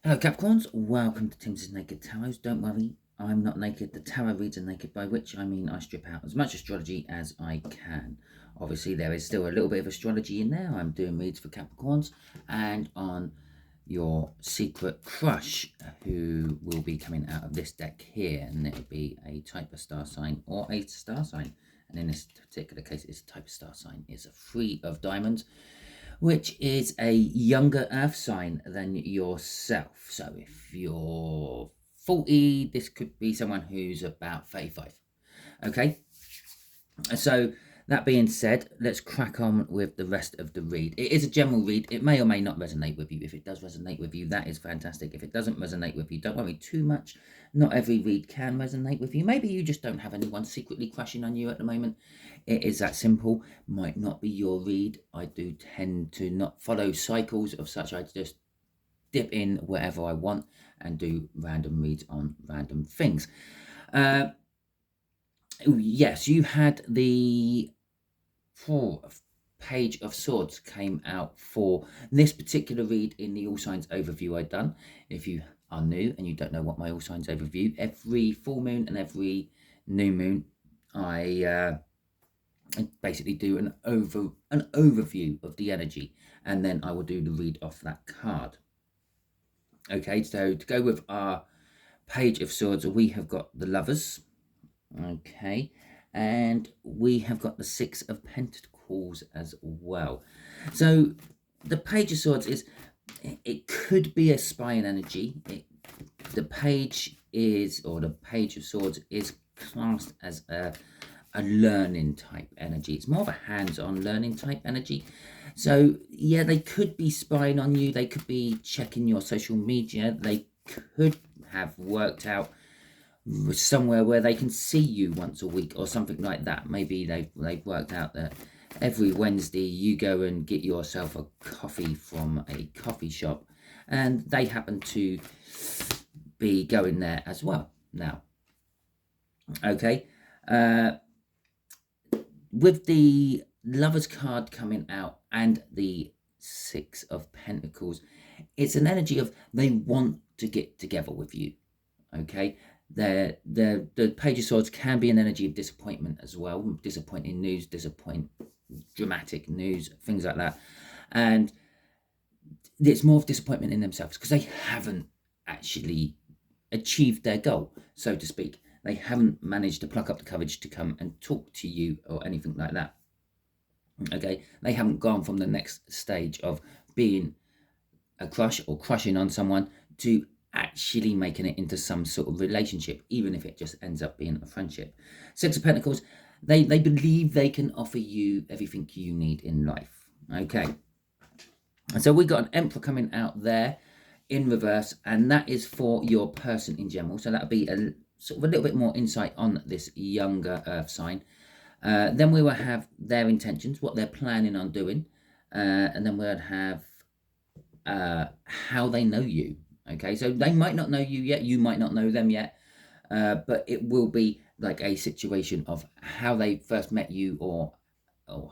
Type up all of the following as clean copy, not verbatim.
Hello Capricorns, welcome to Timsy Naked Tarot. Don't worry, I'm not naked. The tarot reads are naked, by which I mean I strip out as much astrology as I can. Obviously there is still a little bit of astrology in there. I'm doing reads for Capricorns and on your secret crush who will be coming out of this deck here, and it'll be a type of star sign or a star sign. And in this particular case, it's a type of star sign. It's a three of diamonds, which is a younger earth sign than yourself. So if you're 40, this could be someone who's about 35. Okay, so that being said, let's crack on with the rest of the read. It is a general read. It may or may not resonate with you. If it does resonate with you, that is fantastic. If it doesn't resonate with you, don't worry too much. Not every read can resonate with you. Maybe you just don't have anyone secretly crushing on you at the moment. It is that simple. Might not be your read. I do tend to not follow cycles of such. I just dip in wherever I want and do random reads on random things. Yes, you had the Page of Swords came out for this particular read in the All Signs overview I've done. If you are new and you don't know what my All Signs overview, every full moon and every new moon, I basically do an overview of the energy, and then I will do the read off that card. Okay, so to go with our Page of Swords, we have got the Lovers. Okay, and we have got the Six of Pentacles as well. So the Page of Swords is, it could be a spying energy. The Page is, or the Page of Swords is classed as a learning type energy. It's more of a hands-on learning type energy. So yeah, they could be spying on you. They could be checking your social media. They could have worked out somewhere where they can see you once a week or something like that. Maybe they've worked out that every Wednesday you go and get yourself a coffee from a coffee shop, and they happen to be going there as well now. Okay, with the Lovers card coming out and the Six of Pentacles, it's an energy of they want to get together with you. Okay, the Page of Swords can be an energy of disappointment as well. Disappointing news, dramatic news, things like that. And it's more of disappointment in themselves because they haven't actually achieved their goal, so to speak. They haven't managed to pluck up the courage to come and talk to you or anything like that. Okay, they haven't gone from the next stage of being a crush or crushing on someone to actually making it into some sort of relationship, even if it just ends up being a friendship. Six of Pentacles, they believe they can offer you everything you need in life. Okay, and so we got an Emperor coming out there in reverse, and that is for your person in general. So that'll be a sort of a little bit more insight on this younger earth sign. Then we will have their intentions, what they're planning on doing, and then we'll have how they know you. Okay, so they might not know you yet, you might not know them yet, but it will be like a situation of how they first met you or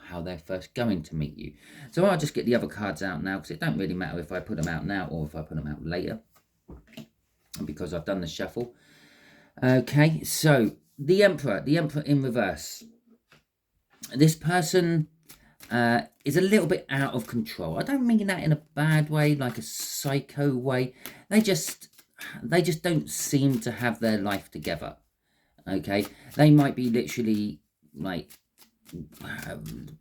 how they're first going to meet you. So I'll just get the other cards out now, because it don't really matter if I put them out now or if I put them out later, because I've done the shuffle. Okay, so the Emperor in reverse. This person is a little bit out of control. I don't mean that in a bad way, like a psycho way. They just don't seem to have their life together. Okay, they might be literally like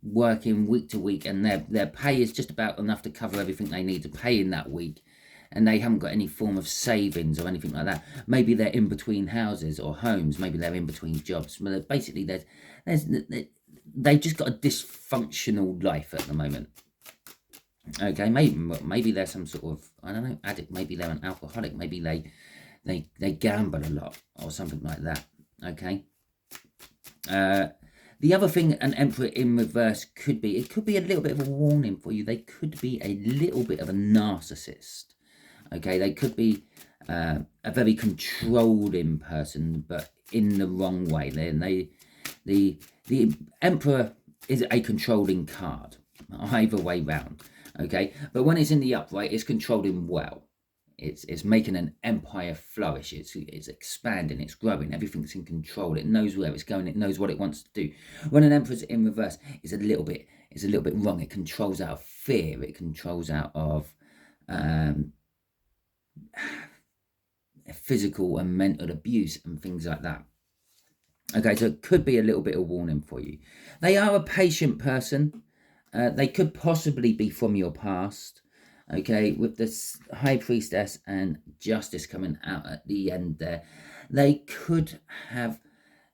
working week to week, and their pay is just about enough to cover everything they need to pay in that week, and they haven't got any form of savings or anything like that. Maybe they're in between houses or homes. Maybe they're in between jobs. But basically, they've just got a dysfunctional life at the moment. Okay, maybe they're some sort of, I don't know, addict. Maybe they're an alcoholic. Maybe they gamble a lot or something like that. Okay. The other thing an Emperor in reverse could be, it could be a little bit of a warning for you. They could be a little bit of a narcissist. Okay, they could be a very controlling person, but in the wrong way. The Emperor is a controlling card, either way round. Okay, but when it's in the upright, it's controlling well. It's making an empire flourish. It's expanding, it's growing, everything's in control. It knows where it's going, it knows what it wants to do. When an Emperor's in reverse, it's a little bit wrong. It controls out of fear, it controls out of physical and mental abuse and things like that. Okay, so it could be a little bit of warning for you. They are a patient person. They could possibly be from your past. Okay, with this High Priestess and Justice coming out at the end there, they could have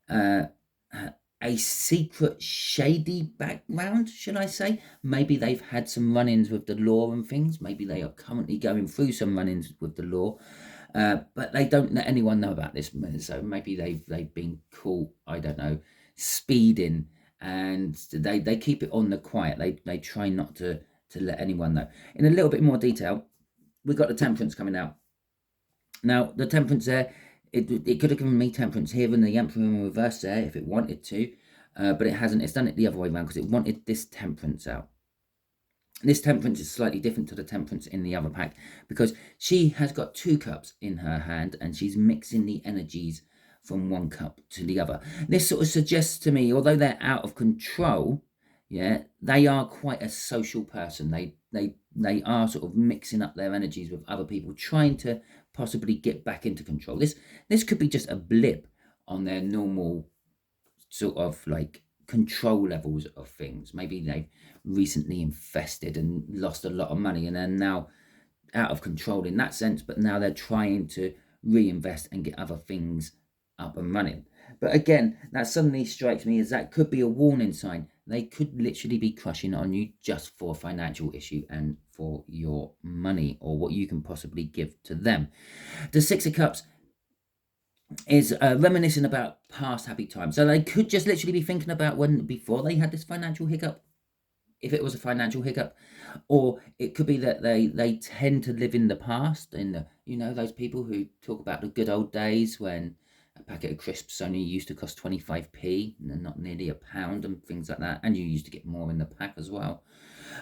a secret shady background, should I say. Maybe they've had some run-ins with the law and things. Maybe they are currently going through some run-ins with the law. But they don't let anyone know about this. So maybe they've been caught, I don't know, speeding, and they keep it on the quiet. They try not to let anyone know. In a little bit more detail, we've got the Temperance coming out. Now, the Temperance there, it could have given me Temperance here and the Emperor in reverse there if it wanted to, but it hasn't. It's done it the other way around because it wanted this Temperance out. This Temperance is slightly different to the Temperance in the other pack because she has got 2 cups in her hand and she's mixing the energies from one cup to the other. This sort of suggests to me, although they're out of control, yeah, they are quite a social person. They are sort of mixing up their energies with other people, trying to possibly get back into control. This could be just a blip on their normal sort of like control levels of things. Maybe they've recently infested and lost a lot of money and they're now out of control in that sense, but now they're trying to reinvest and get other things up and running. But again, that suddenly strikes me as that could be a warning sign. They could literally be crushing on you just for a financial issue and for your money or what you can possibly give to them. The 6 of Cups is reminiscing about past happy times. So they could just literally be thinking about when before they had this financial hiccup, if it was a financial hiccup, or it could be that they tend to live in the past, in the, you know, those people who talk about the good old days when a packet of crisps only used to cost 25p and not nearly £1 and things like that, and you used to get more in the pack as well.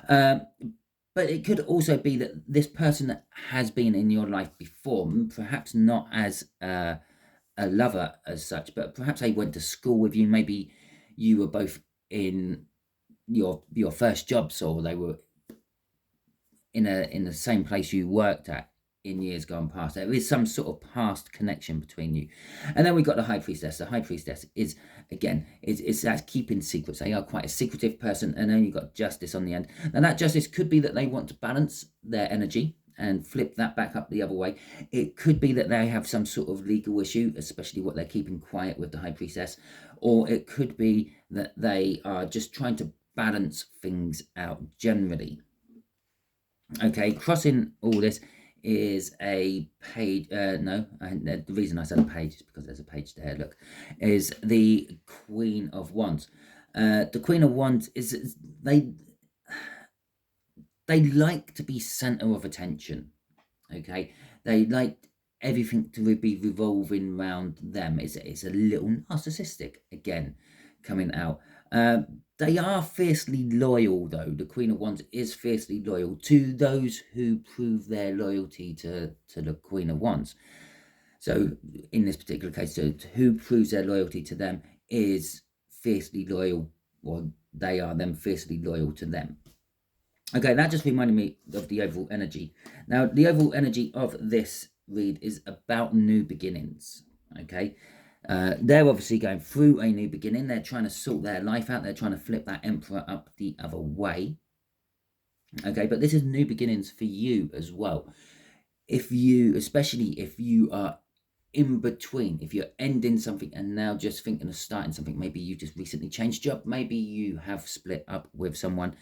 But it could also be that this person that has been in your life before, perhaps not as a lover as such, but perhaps they went to school with you. Maybe you were both in your first jobs, or they were in the same place you worked at in years gone past. There is some sort of past connection between you. And then we've got the High Priestess. The High Priestess is, again, it's that keeping secrets. They are quite a secretive person. And then you've got Justice on the end. Now that Justice could be that they want to balance their energy and flip that back up the other way. It could be that they have some sort of legal issue, especially what they're keeping quiet with the High Priestess. Or it could be that they are just trying to balance things out generally. Okay, crossing all this is a page. The reason I said a page is because there's a page there. Look, is the Queen of Wands. The Queen of Wands is they like to be center of attention. Okay, they like everything to be revolving around them. It's a little narcissistic again coming out. They are fiercely loyal, though. The Queen of Wands is fiercely loyal to those who prove their loyalty to the Queen of Wands. So in this particular case, so who proves their loyalty to them is fiercely loyal, or they are them fiercely loyal to them. Okay, that just reminded me of the overall energy. Now, the overall energy of this read is about new beginnings. Okay. They're obviously going through a new beginning. They're trying to sort their life out. They're trying to flip that Emperor up the other way. Okay, but this is new beginnings for you as well. Especially if you are in between, if you're ending something and now just thinking of starting something, maybe you just recently changed job, maybe you have split up with someone,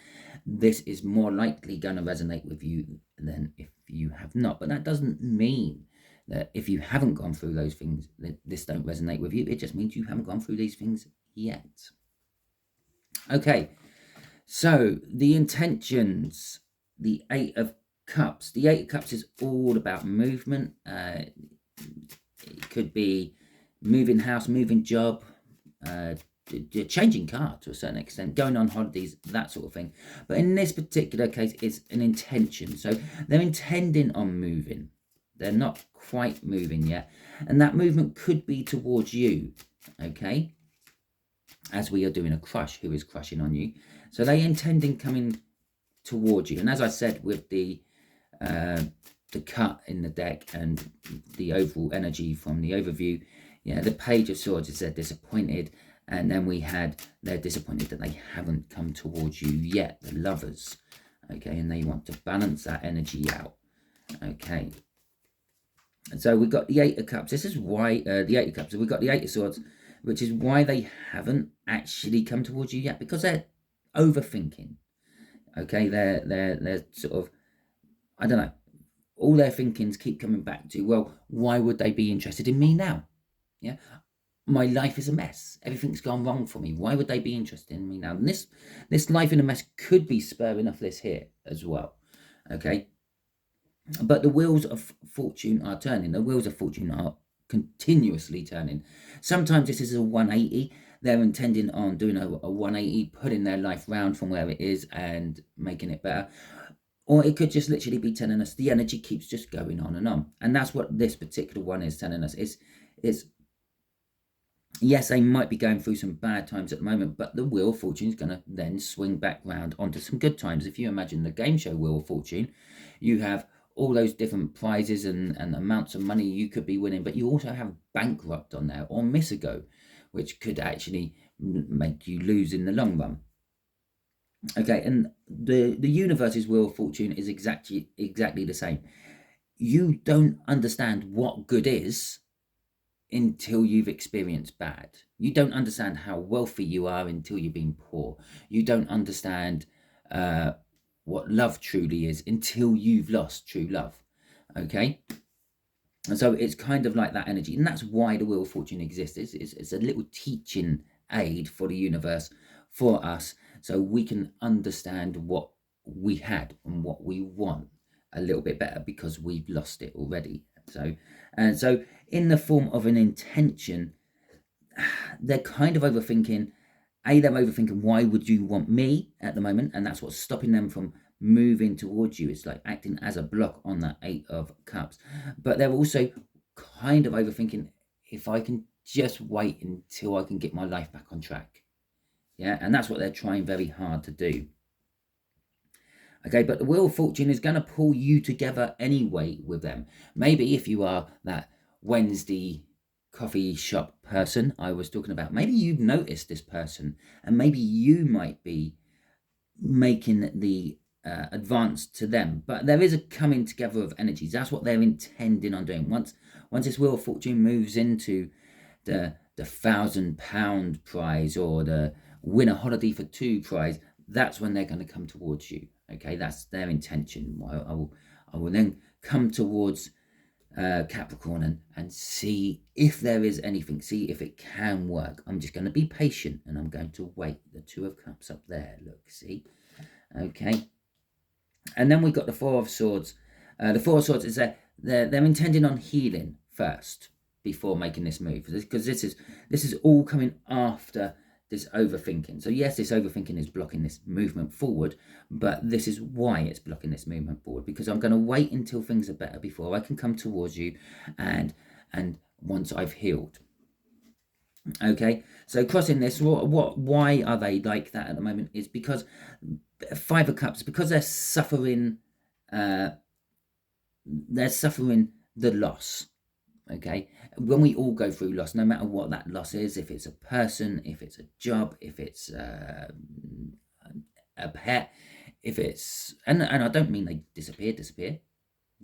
this is more likely going to resonate with you than if you have not. But that doesn't mean that if you haven't gone through those things, that this don't resonate with you. It just means you haven't gone through these things yet. Okay, so the intentions, the 8 of Cups. The 8 of Cups is all about movement. It could be moving house, moving job, changing car to a certain extent, going on holidays, that sort of thing. But in this particular case, it's an intention. So they're intending on moving. They're not quite moving yet. And that movement could be towards you, okay? As we are doing a crush, who is crushing on you. So they intend in coming towards you. And as I said, with the cut in the deck and the overall energy from the overview, yeah, the Page of Swords is they're disappointed, and then we had they're disappointed that they haven't come towards you yet, the Lovers, okay, and they want to balance that energy out, okay. And so we've got the Eight of Cups. This is why the Eight of Cups. So we've got the Eight of Swords, which is why they haven't actually come towards you yet, because they're overthinking. Okay, they're sort of, I don't know, all their thinkings keep coming back to, well, why would they be interested in me now? Yeah, my life is a mess. Everything's gone wrong for me. Why would they be interested in me now? And this life in a mess could be spurring off this here as well. Okay, but the wheels of fortune are turning. The wheels of fortune are continuously turning. Sometimes this is a 180. They're intending on doing a 180, putting their life round from where it is and making it better. Or it could just literally be telling us the energy keeps just going on and on. And that's what this particular one is telling us. It's yes, they might be going through some bad times at the moment, but the Wheel of Fortune is going to then swing back round onto some good times. If you imagine the game show Wheel of Fortune, you have all those different prizes and amounts of money you could be winning, but you also have bankrupt on there, or miss a go, which could actually make you lose in the long run. Okay, and the universe's Wheel of Fortune is exactly the same. You don't understand what good is until you've experienced bad. You don't understand how wealthy you are until you've been poor. You don't understand what love truly is until you've lost true love. Okay, and so it's kind of like that energy, and that's why the Wheel of Fortune exists. It's a little teaching aid for the universe, for us, so we can understand what we had and what we want a little bit better, because we've lost it already. So in the form of an intention, they're kind of overthinking. They're overthinking, why would you want me at the moment? And that's what's stopping them from moving towards you. It's like acting as a block on that Eight of Cups. But they're also kind of overthinking, if I can just wait until I can get my life back on track. Yeah, and that's what they're trying very hard to do. Okay, but the Wheel of Fortune is going to pull you together anyway with them. Maybe if you are that Wednesday coffee shop person I was talking about, maybe you've noticed this person, and maybe you might be making the advance to them. But there is a coming together of energies. That's what they're intending on doing. Once this Wheel of Fortune moves into the £1,000 prize, or the win a holiday for two prize, that's when they're going to come towards you. Okay, that's their intention. I will then come towards Capricorn and see if there is anything, see if it can work. I'm just going to be patient, and I'm going to wait. The Two of Cups up there, look, see? Okay. And then we've got the Four of Swords. The Four of Swords is they're intending on healing first before making this move, because this is all coming after this overthinking. So yes, this overthinking is blocking this movement forward, but this is why it's blocking this movement forward, because I'm going to wait until things are better before I can come towards you, and once I've healed. Okay, so crossing this, why are they like that at the moment is because Five of Cups, because they're suffering the loss. Okay, when we all go through loss, no matter what that loss is, if it's a person, if it's a job, if it's a pet, if it's, and I don't mean they disappear,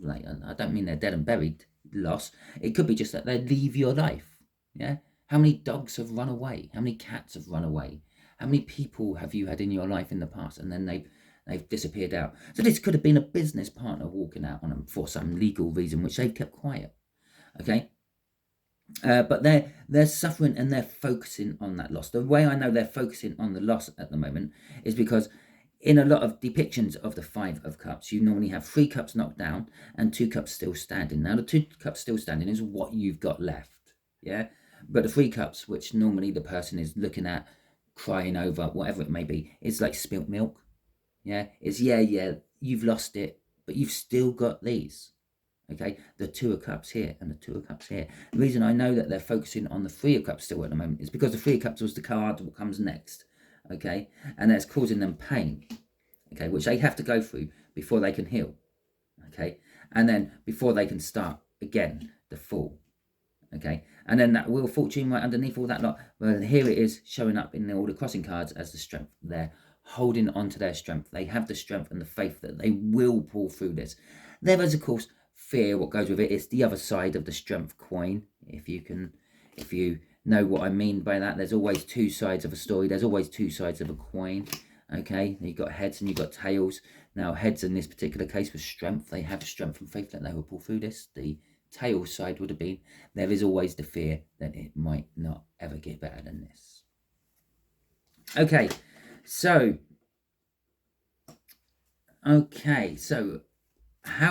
like, I don't mean they're dead and buried loss. It could be just that they leave your life. Yeah, how many dogs have run away? How many cats have run away? How many people have you had in your life in the past, and then they've disappeared out? So this could have been a business partner walking out on them for some legal reason, which they've kept quiet. Okay, but they're suffering, and they're focusing on that loss. The way I know they're focusing on the loss at the moment is because in a lot of depictions of the Five of Cups, you normally have 3 cups knocked down and 2 cups still standing. Now, the 2 cups still standing is what you've got left, yeah? But the 3 cups, which normally the person is looking at, crying over, whatever it may be, it's like spilt milk, yeah? It's, yeah, you've lost it, but you've still got these. Okay, the Two of Cups here and the Two of Cups here. The reason I know that they're focusing on the Three of Cups still at the moment is because the Three of Cups was the card that comes next. Okay, and that's causing them pain. Okay, which they have to go through before they can heal. Okay, and then before they can start again, the Fool. Okay, and then that Wheel of Fortune right underneath all that lot. Well, here it is showing up in all the crossing cards as the strength. They're holding on to their strength. They have the strength and the faith that they will pull through this. There is, of course, fear. What goes with it. It's the other side of the strength coin. If you know what I mean by that, there's always two sides of a story. There's always two sides of a coin. Okay, you've got heads and you've got tails. Now, heads in this particular case was strength. They have strength and faith that they will pull through this. The tail side would have been, there is always the fear that it might not ever get better than this. Okay, so how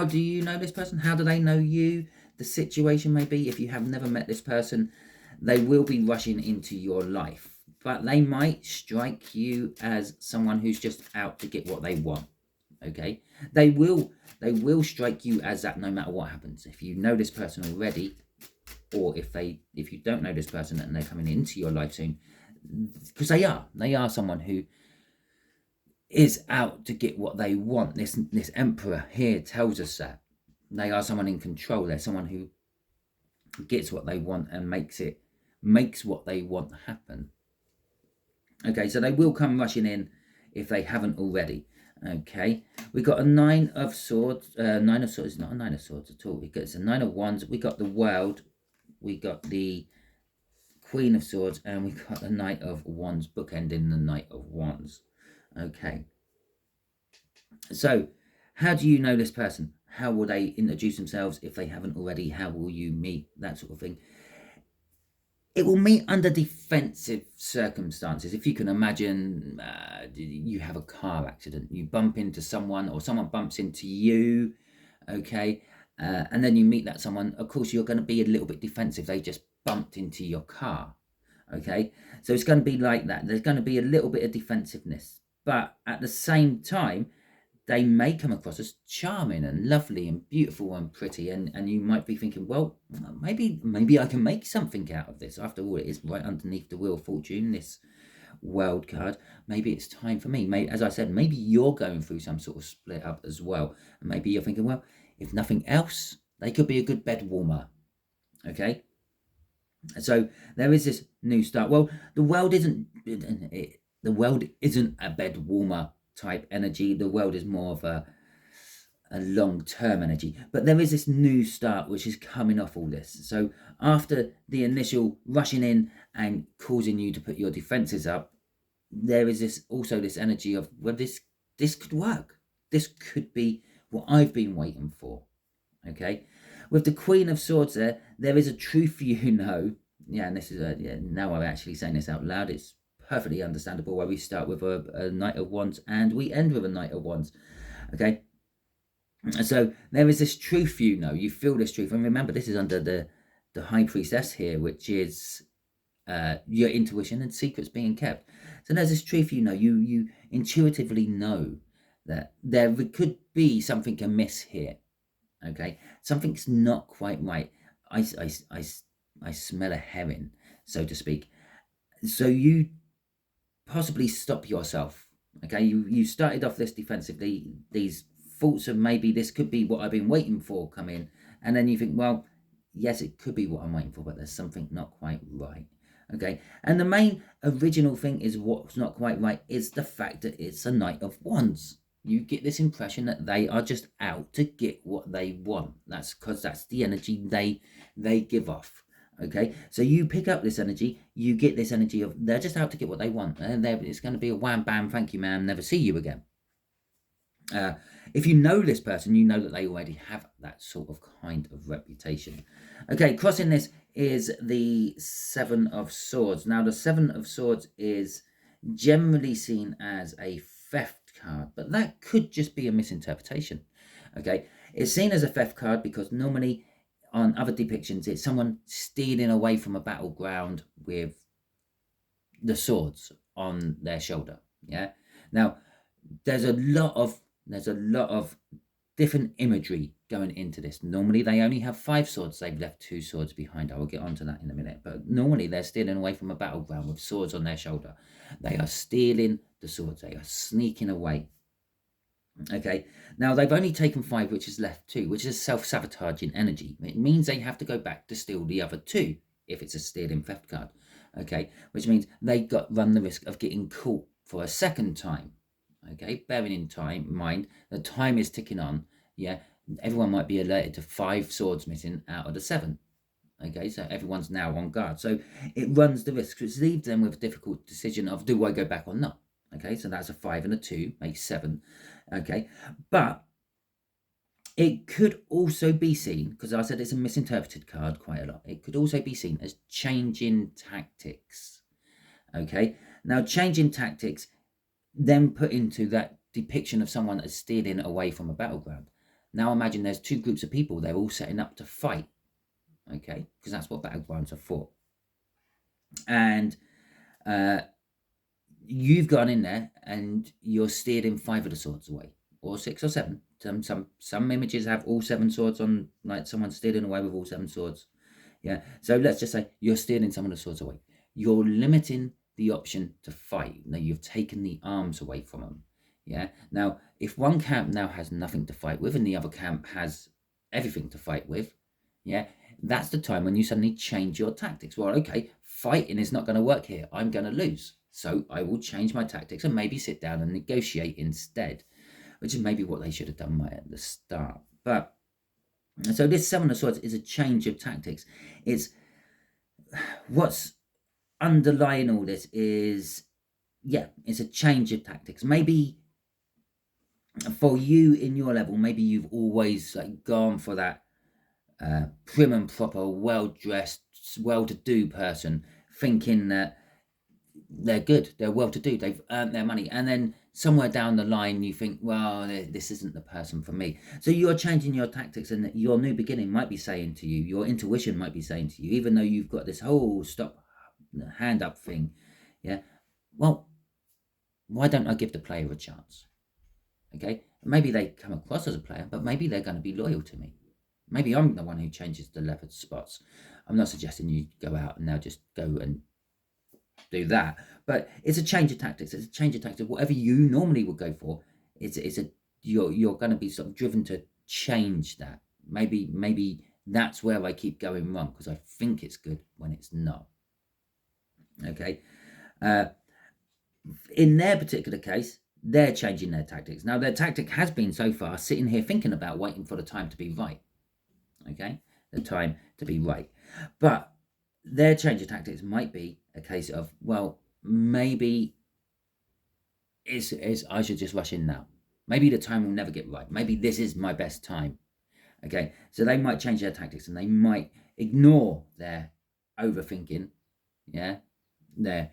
do you know this person? How do they know you? The situation may be, if you have never met this person, they will be rushing into your life, but they might strike you as someone who's just out to get what they want. Okay, they will strike you as that no matter what happens. If you know this person already, or if you don't know this person and they're coming into your life soon, because they are someone who is out to get what they want. This Emperor here tells us that they are someone in control. They're someone who gets what they want and makes what they want happen. Okay, so they will come rushing in if they haven't already. Okay, we got a Nine of Swords. Nine of Swords is not a Nine of Swords at all. It's a Nine of Wands. We got the World. We got the Queen of Swords, and we got the Knight of Wands, bookending the Knight of Wands. Okay. So, how do you know this person? How will they introduce themselves if they haven't already? How will you meet? That sort of thing. It will meet under defensive circumstances. If you can imagine, you have a car accident, you bump into someone or someone bumps into you, okay, and then you meet that someone, of course, you're going to be a little bit defensive. They just bumped into your car, okay? So it's going to be like that. There's going to be a little bit of defensive-ness, but at the same time, they may come across as charming and lovely and beautiful and pretty, and you might be thinking, well, maybe I can make something out of this. After all, it is right underneath the Wheel of Fortune, this World card. Maybe it's time for me. As I said, maybe you're going through some sort of split up as well, and maybe you're thinking, well, if nothing else, they could be a good bed warmer. Okay, so there is this new start. Well, the world isn't a bed warmer type energy. The world is more of a long-term energy, but there is this new start which is coming off all this. So after the initial rushing in and causing you to put your defenses up, there is this energy of, well, this could work. This could be what I've been waiting for. Okay, with the Queen of Swords there is a truth you know. Yeah, and this is now I'm actually saying this out loud. It's perfectly understandable why we start with a Knight of Wands and we end with a Knight of Wands. Okay, so there is this truth you know. You feel this truth, and remember, this is under the High Priestess here, which is your intuition and secrets being kept. So there's this truth you know. You intuitively know that there could be something amiss here. Okay, something's not quite right. I smell a herring, so to speak. So you possibly stop yourself. Okay, you started off this defensively. These thoughts of maybe this could be what I've been waiting for come in, and then you think, well, yes, it could be what I'm waiting for, but there's something not quite right. Okay, and the main original thing is what's not quite right is the fact that it's a Knight of Wands. You get this impression that they are just out to get what they want. That's because that's the energy they give off. Okay, so you pick up this energy, you get this energy of they're just out to get what they want, and it's going to be a wham bam, thank you ma'am, never see you again. If you know this person, you know that they already have that sort of kind of reputation. Okay, crossing this is the Seven of Swords. Now, the Seven of Swords is generally seen as a theft card, but that could just be a misinterpretation. Okay, it's seen as a theft card because normally on other depictions, it's someone stealing away from a battleground with the swords on their shoulder. Yeah. Now, there's a lot of different imagery going into this. Normally they only have 5 swords. They've left 2 swords behind. I will get onto that in a minute. But normally they're stealing away from a battleground with swords on their shoulder. They are stealing the swords. They are sneaking away. Okay, now they've only taken 5, which is left 2, which is self-sabotaging energy. It means they have to go back to steal the other 2 if it's a stealing theft card. Okay, which means they run the risk of getting caught for a second time. Okay, bearing in mind the time is ticking on. Yeah, everyone might be alerted to 5 swords missing out of the 7. Okay, so everyone's now on guard. So it runs the risk, which leaves them with a difficult decision of, do I go back or not? Okay, so that's a 5 and a 2, makes 7. Okay, but it could also be seen, because I said it's a misinterpreted card quite a lot, it could also be seen as changing tactics. Okay, now changing tactics then put into that depiction of someone as stealing away from a battleground. Now imagine there's 2 groups of people, they're all setting up to fight. Okay, because that's what battlegrounds are for. And you've gone in there and you're stealing 5 of the swords away, or 6 or 7. Some images have all 7 swords on, like someone stealing away with all 7 swords. Yeah, so let's just say you're stealing some of the swords away. You're limiting the option to fight. Now you've taken the arms away from them. Yeah, now if one camp now has nothing to fight with and the other camp has everything to fight with, yeah, that's the time when you suddenly change your tactics. Well, okay, fighting is not going to work here. I'm going to lose. So I will change my tactics and maybe sit down and negotiate instead, which is maybe what they should have done right at the start. But so this 7 of Swords is a change of tactics. It's what's underlying all this is, yeah, it's a change of tactics. Maybe for you in your level, maybe you've always gone for that prim and proper, well-dressed, well-to-do person, thinking that they're good, they're well-to-do, they've earned their money, and then somewhere down the line you think, well, this isn't the person for me. So you're changing your tactics, and your new beginning might be saying to you, your intuition might be saying to you, even though you've got this whole stop, hand up thing, yeah, well, why don't I give the player a chance? Okay, maybe they come across as a player, but maybe they're going to be loyal to me. Maybe I'm the one who changes the leopard spots. I'm not suggesting you go out and now just go and do that, but it's a change of tactics. It's a change of tactics. Whatever you normally would go for, you're going to be sort of driven to change that. Maybe that's where I keep going wrong, because I think it's good when it's not. Okay, in their particular case, they're changing their tactics. Now, their tactic has been so far sitting here thinking about waiting for the time to be right. Okay, the time to be right. But their change of tactics might be a case of, well, maybe I should just rush in now. Maybe the time will never get right. Maybe this is my best time. Okay, so they might change their tactics and they might ignore their overthinking, yeah, their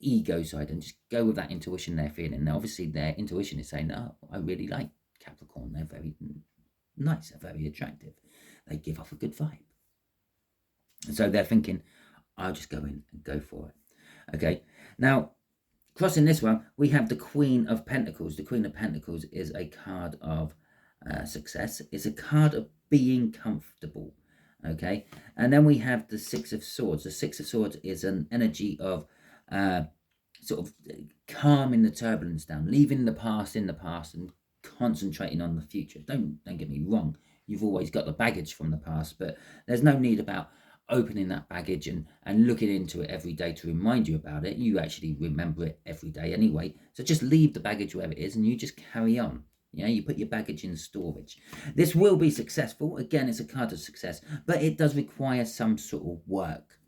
ego side, and just go with that intuition they're feeling. Now, obviously, their intuition is saying, oh, I really like Capricorn. They're very nice. They're very attractive. They give off a good vibe. And so they're thinking, I'll just go in and go for it. Okay, now, crossing this one, we have the Queen of Pentacles. The Queen of Pentacles is a card of success. It's a card of being comfortable. Okay, and then we have the Six of Swords. The Six of Swords is an energy of sort of calming the turbulence down, leaving the past in the past and concentrating on the future. Don't get me wrong, you've always got the baggage from the past, but there's no need about opening that baggage and looking into it every day to remind you about it. You actually remember it every day anyway, so just leave the baggage wherever it is and you just carry on. Yeah, you put your baggage in storage. This will be successful. Again, it's a card of success, but it does require some sort of work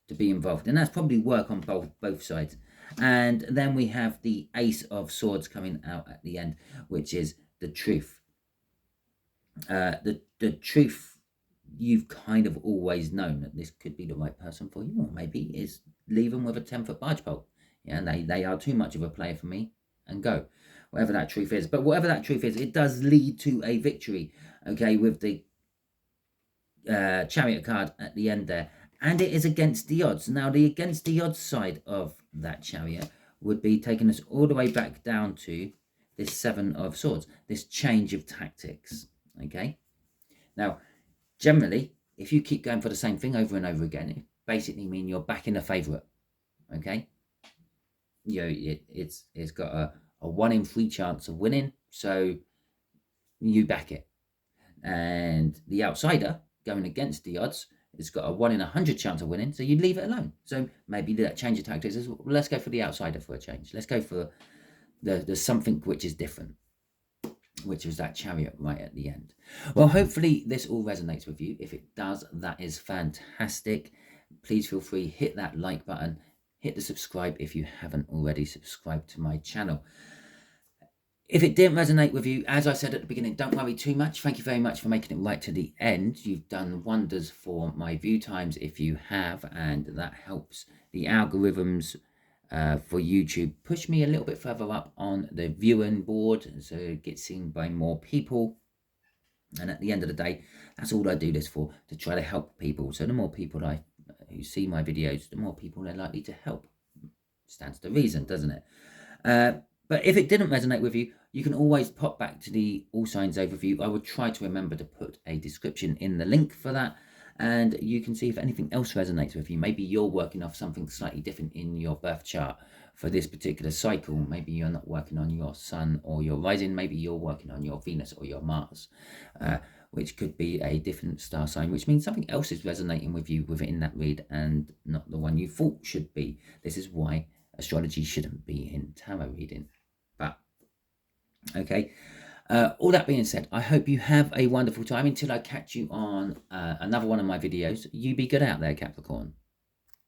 to be involved, and that's probably work on both sides. And then we have the Ace of Swords coming out at the end, which is the truth. The truth, you've kind of always known that this could be the right person for you, or maybe is leave them with a 10-foot barge pole. Yeah, they are too much of a player for me, and go. Whatever that truth is. But whatever that truth is, it does lead to a victory, okay, with the Chariot card at the end there. And it is against the odds. Now, the against the odds side of that Chariot would be taking us all the way back down to this Seven of Swords, this change of tactics, Okay. Now, generally, if you keep going for the same thing over and over again, it basically means you're back in the favourite. Okay. You know, it's got a 1 in 3 chance of winning, so you back it. And the outsider going against the odds, it's got a 1 in 100 chance of winning, so you'd leave it alone. So maybe that change of tactics is, well, let's go for the outsider for a change. Let's go for the something which is different, which was that chariot right at the end. Well, hopefully this all resonates with you. If it does, that is fantastic. Please feel free, hit that like button, hit the subscribe if you haven't already subscribed to my channel. If it didn't resonate with you, as I said at the beginning, don't worry too much. Thank you very much for making it right to the end. You've done wonders for my view times if you have, and that helps the algorithms for YouTube push me a little bit further up on the viewing board, so it gets seen by more people. And at the end of the day, that's all I do this for, to try to help people. So the more people who see my videos, the more people they're likely to help. Stands to reason, doesn't it? But if it didn't resonate with you, you can always pop back to the All Signs overview. I would try to remember to put a description in the link for that. And you can see if anything else resonates with you. Maybe you're working off something slightly different in your birth chart for this particular cycle. Maybe you're not working on your sun or your rising. Maybe you're working on your Venus or your Mars, which could be a different star sign, which means something else is resonating with you within that read and not the one you thought should be. This is why astrology shouldn't be in tarot reading. But okay, all that being said, I hope you have a wonderful time until I catch you on another one of my videos. You be good out there, Capricorn.